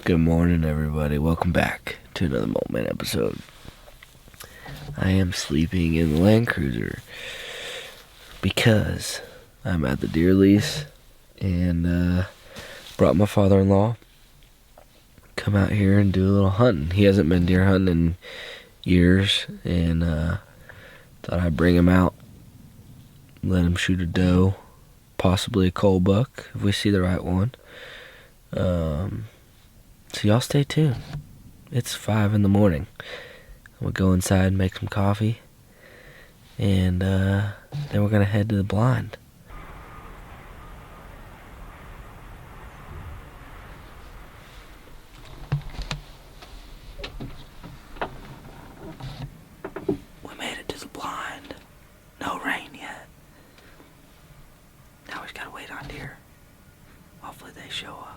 Good morning, everybody. Welcome back to another Moment episode. I am sleeping in the Land Cruiser because I'm at the deer lease and brought my father-in-law. Come out here and do a little hunting. He hasn't been deer hunting in years, and thought I'd bring him out, let him shoot a doe, possibly a coal buck if we see the right one. So y'all stay tuned. It's 5 in the morning. We'll go inside, make some coffee, and then we're gonna head to the blind. We made it to the blind. No rain yet. Now we just gotta wait on deer. Hopefully they show up.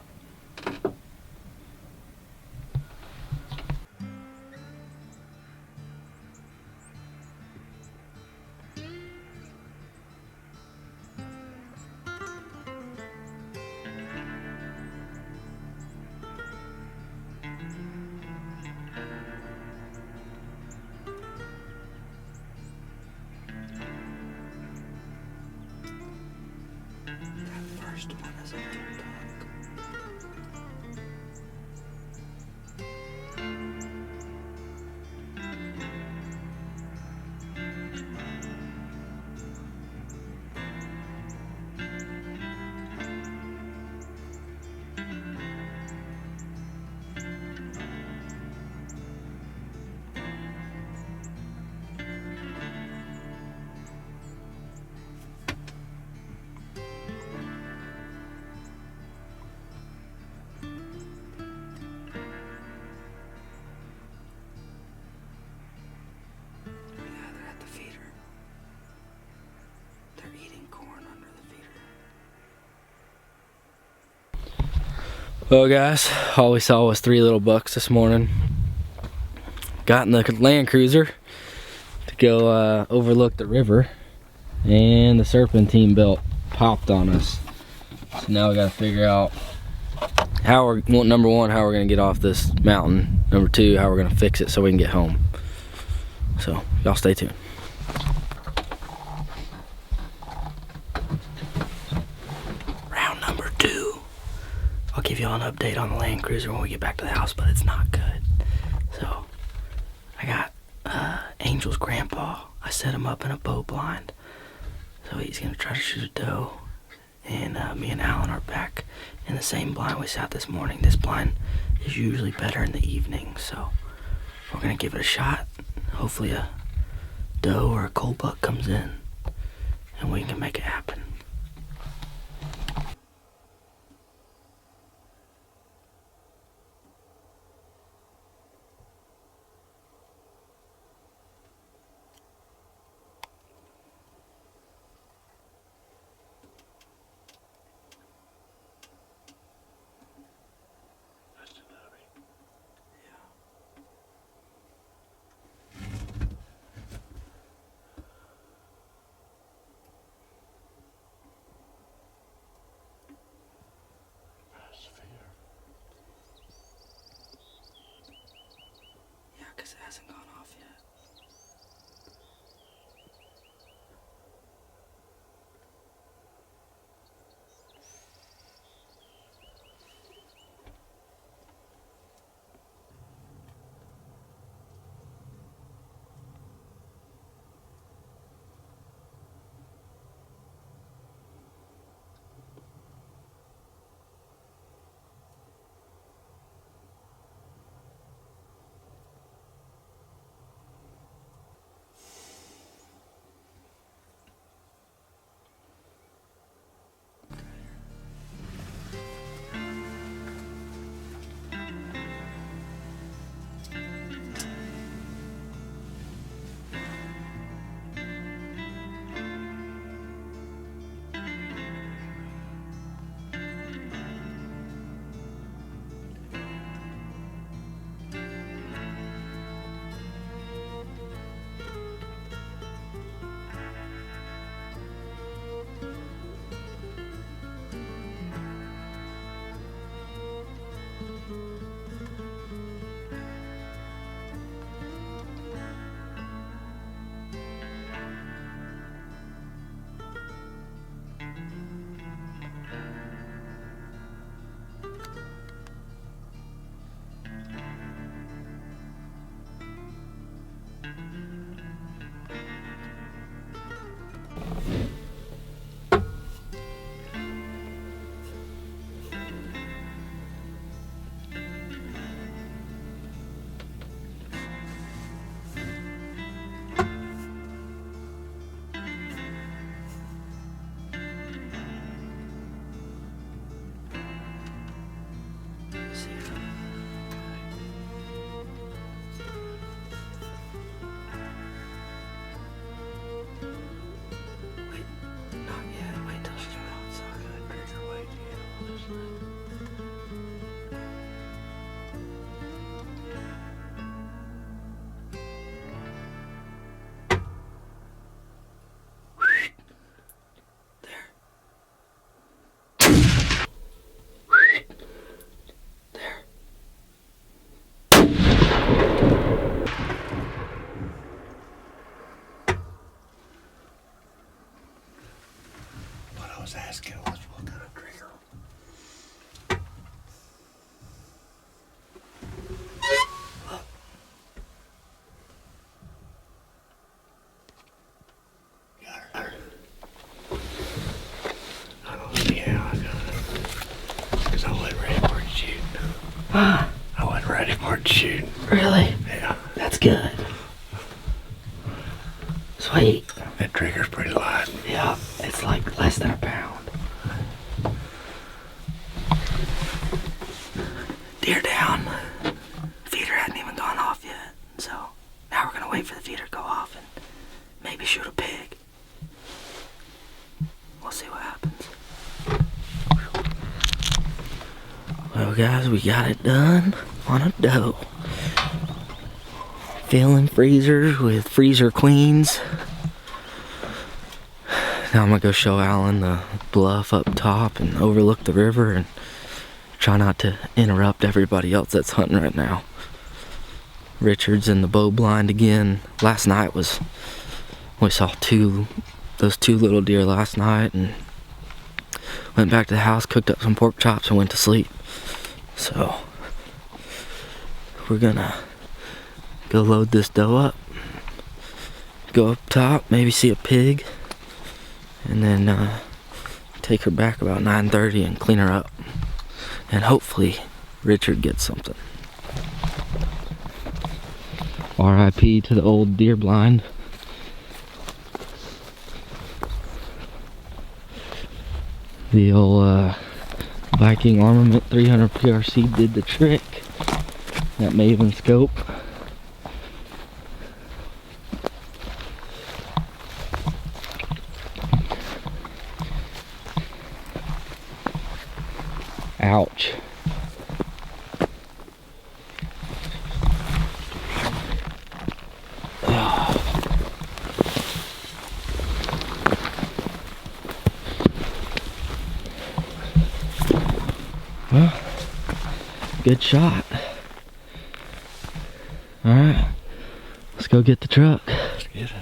First one is a little buck. They're at the feeder. They're eating corn under the feeder. Well, guys, all we saw was 3 little bucks this morning. Got in the Land Cruiser to go overlook the river, and the serpentine belt popped on us. So now we got to figure out how we're, well, number one, how we're gonna get off this mountain. Number two, how we're gonna fix it so we can get home. So y'all stay tuned. Round number 2. I'll give y'all an update on the Land Cruiser when we get back to the house, but it's not good. So I got Angel's grandpa. I set him up in a bow blind, so he's gonna try to shoot a doe. And me and Alan are back in the same blind we sat this morning. This blind is usually better in the evening, so we're gonna give it a shot. Hopefully a doe or a coal buck comes in and we can make it happen. I was asking was what kind of trigger. Got her. I don't see how I got it. Because I wasn't ready for it to shoot. Huh? I wasn't ready for it to shoot. Really? Yeah. That's good. Sweet. That trigger's pretty light. Yeah, it's like less than a pound. Deer down. Feeder hadn't even gone off yet, so now we're gonna wait for the feeder to go off and maybe shoot a pig. We'll see what happens. Well, guys, we got it done on a doe. Filling freezers with freezer queens. Now I'm gonna go show Alan the bluff up top and overlook the river and try not to interrupt everybody else that's hunting right now. Richard's in the bow blind again. Last night we saw those two little deer last night, and went back to the house, cooked up some pork chops and went to sleep. So we're gonna go load this doe up, go up top, maybe see a pig, and then take her back about 9:30 and clean her up. And hopefully Richard gets something. R.I.P. to the old deer blind. The old Viking Armament 300 PRC did the trick. That Maven scope. Ouch. Well, good shot. Alright, let's go get the truck. Let's get it.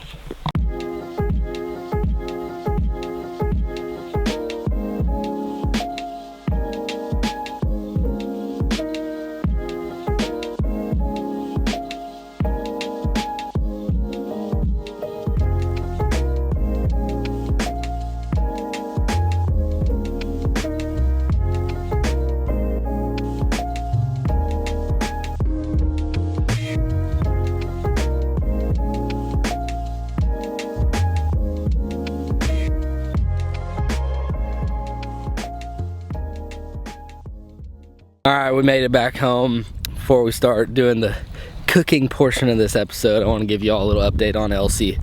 Alright, we made it back home. Before we start doing the cooking portion of this episode, I want to give you all a little update on Elsie.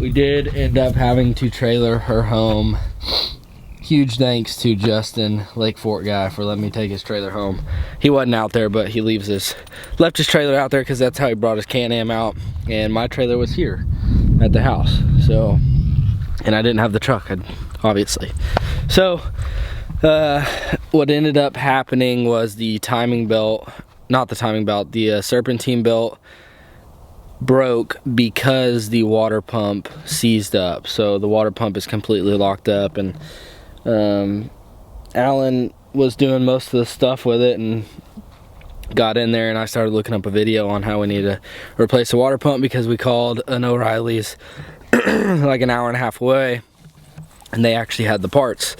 We did end up having to trailer her home. Huge thanks to Justin, Lake Fort guy, for letting me take his trailer home. He wasn't out there, but he left his trailer out there because that's how he brought his Can-Am out. And my trailer was here at the house. So, and I didn't have the truck, obviously. So, what ended up happening was the timing belt, not the timing belt, the serpentine belt broke because the water pump seized up. So the water pump is completely locked up, and Alan was doing most of the stuff with it, and got in there and I started looking up a video on how we need to replace the water pump, because we called an O'Reilly's like an hour and a half away and they actually had the parts.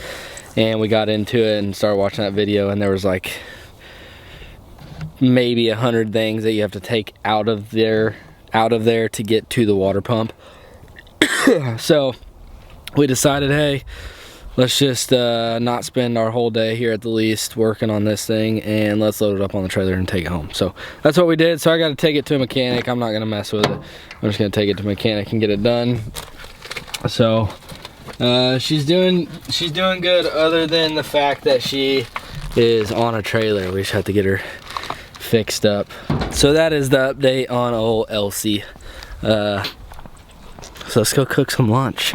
And we got into it and started watching that video, and there was like maybe 100 things that you have to take out of there to get to the water pump. So we decided, hey, let's just not spend our whole day here at the Lease working on this thing, and let's load it up on the trailer and take it home. So that's what we did. So I got to take it to a mechanic. I'm not gonna mess with it. I'm just gonna take it to a mechanic and get it done. So she's doing good, other than the fact that she is on a trailer. We just have to get her fixed up. So that is the update on old Elsie. So let's go cook some lunch.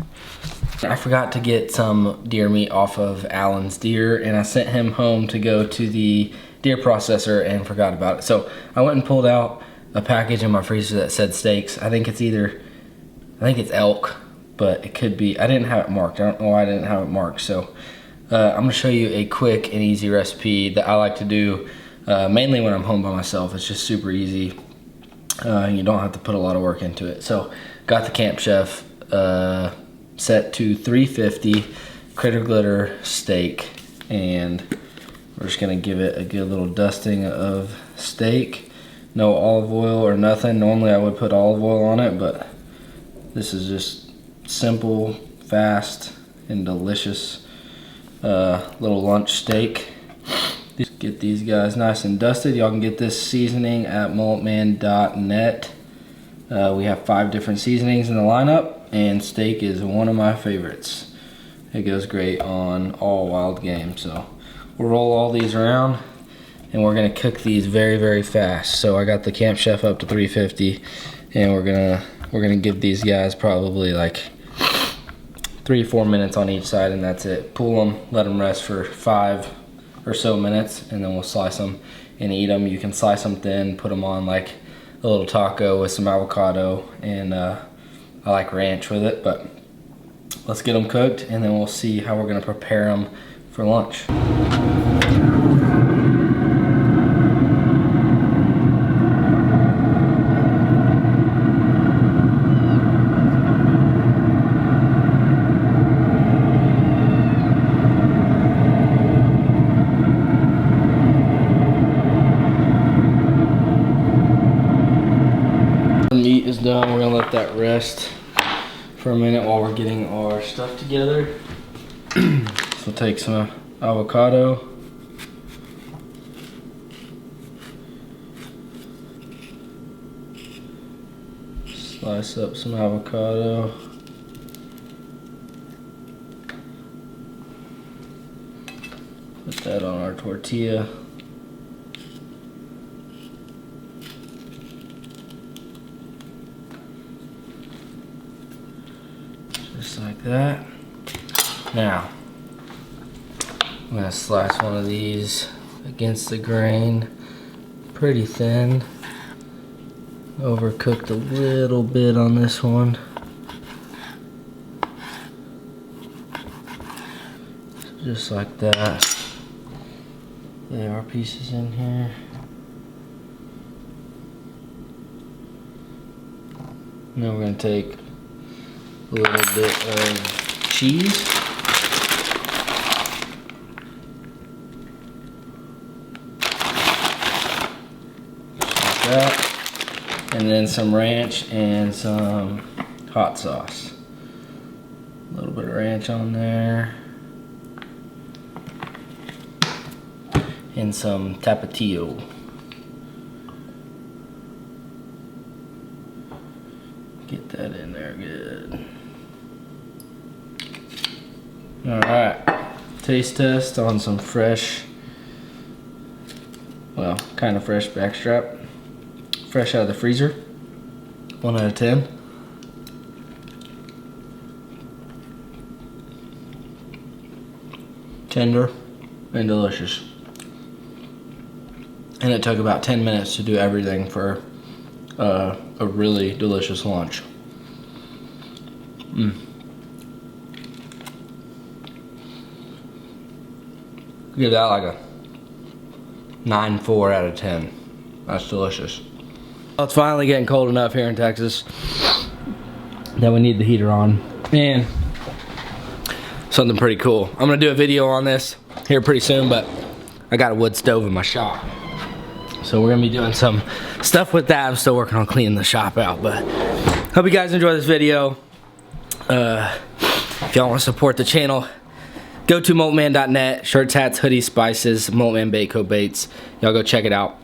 I forgot to get some deer meat off of Alan's deer, and I sent him home to go to the deer processor and forgot about it. So I went and pulled out a package in my freezer that said steaks. I think it's elk, but it could be, I didn't have it marked. I don't know why I didn't have it marked. So I'm gonna show you a quick and easy recipe that I like to do mainly when I'm home by myself. It's just super easy. You don't have to put a lot of work into it. So got the Camp Chef set to 350 Critter Glitter steak, and we're just gonna give it a good little dusting of steak. No olive oil or nothing. Normally I would put olive oil on it, but this is just simple, fast, and delicious little lunch steak. Just get these guys nice and dusted. Y'all can get this seasoning at mulletman.net. We have 5 different seasonings in the lineup, and steak is one of my favorites. It goes great on all wild game. So we'll roll all these around, and we're gonna cook these very, very fast. So I got the Camp Chef up to 350, and we're gonna give these guys probably like 3-4 minutes on each side, and that's it. Pull them, let them rest for 5 or so minutes, and then we'll slice them and eat them. You can slice them thin, put them on like a little taco with some avocado, and I like ranch with it. But let's get them cooked, and then we'll see how we're gonna prepare them for lunch. The meat is done. We're gonna let that rest for a minute while we're getting our stuff together. So take some avocado. Slice up some avocado. Put that on our tortilla. Just like that. Now, I'm gonna slice one of these against the grain, pretty thin. Overcooked a little bit on this one. Just like that. There are pieces in here. And then we're gonna take a little bit of cheese. Like that. And then some ranch and some hot sauce. A little bit of ranch on there. And some tapatio. Get that in there good. Alright, taste test on some fresh, well, kind of fresh backstrap. Fresh out of the freezer. 1 out of 10. Tender and delicious. And it took about 10 minutes to do everything for a really delicious lunch. Give that like a 9.4 out of 10. That's delicious. Well, it's finally getting cold enough here in Texas that we need the heater on. And something pretty cool. I'm gonna do a video on this here pretty soon, but I got a wood stove in my shop. So we're gonna be doing some stuff with that. I'm still working on cleaning the shop out, but hope you guys enjoy this video. If y'all want to support the channel, go to moltman.net. Shirts, hats, hoodies, spices, Moltman bait coat baits. Y'all go check it out.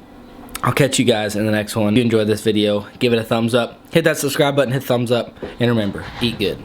I'll catch you guys in the next one. If you enjoyed this video, give it a thumbs up. Hit that subscribe button, hit thumbs up. And remember, eat good.